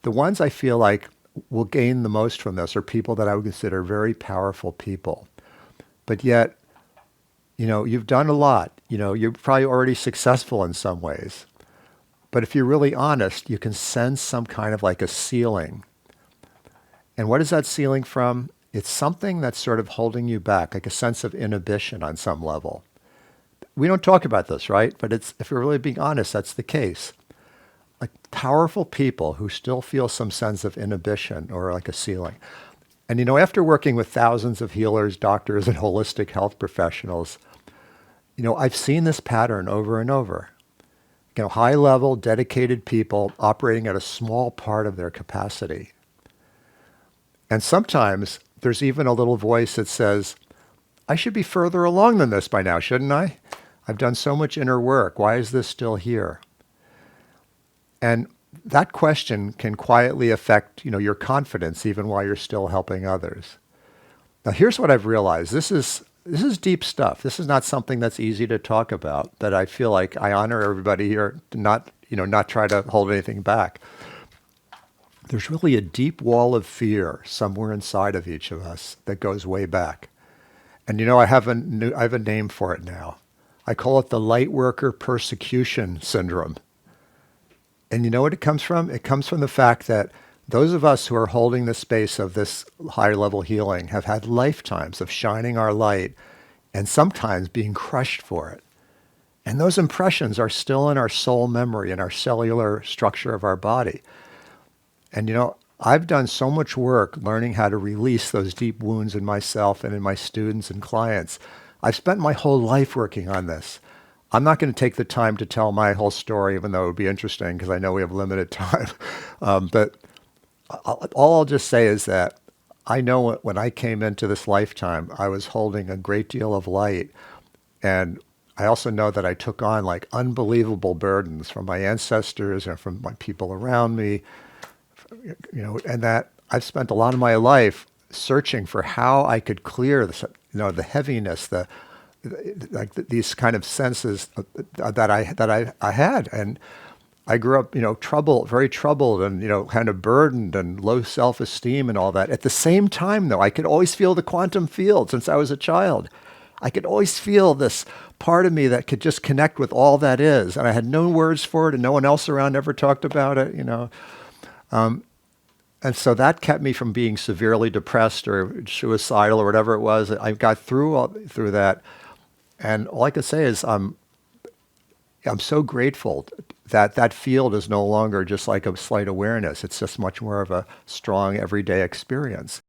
the ones I feel like will gain the most from this are people that I would consider very powerful people. But yet, you've done a lot. You're probably already successful in some ways. But if you're really honest, you can sense some kind of like a ceiling. And what is that ceiling from? It's something that's sort of holding you back, like a sense of inhibition on some level. We don't talk about this, right? But if you're really being honest, that's the case. Like powerful people who still feel some sense of inhibition or like a ceiling. And after working with thousands of healers, doctors, and holistic health professionals, I've seen this pattern over and over. High level, dedicated people operating at a small part of their capacity. And sometimes there's even a little voice that says, I should be further along than this by now, shouldn't I? I've done so much inner work. Why is this still here? And that question can quietly affect, your confidence even while you're still helping others. Now, here's what I've realized. This is deep stuff. This is not something that's easy to talk about, that I feel like I honor everybody here to not try to hold anything back. There's really a deep wall of fear somewhere inside of each of us that goes way back. And I have a name for it now. I call it the light worker persecution syndrome. And you know what it comes from? It comes from the fact that those of us who are holding the space of this higher level healing have had lifetimes of shining our light and sometimes being crushed for it. And those impressions are still in our soul memory and our cellular structure of our body. And I've done so much work learning how to release those deep wounds in myself and in my students and clients. I've spent my whole life working on this. I'm not going to take the time to tell my whole story, even though it would be interesting because I know we have limited time. But all I'll just say is that I know when I came into this lifetime, I was holding a great deal of light. And I also know that I took on like unbelievable burdens from my ancestors and from my people around me, and that I've spent a lot of my life searching for how I could clear this, the heaviness, these kind of senses that I had. And I grew up, troubled, very troubled and, kind of burdened and low self-esteem and all that. At the same time, though, I could always feel the quantum field since I was a child. I could always feel this part of me that could just connect with all that is. And I had no words for it and no one else around ever talked about it, And so that kept me from being severely depressed or suicidal or whatever it was. I got through that. And all I can say is I'm so grateful that that field is no longer just like a slight awareness. It's just much more of a strong everyday experience.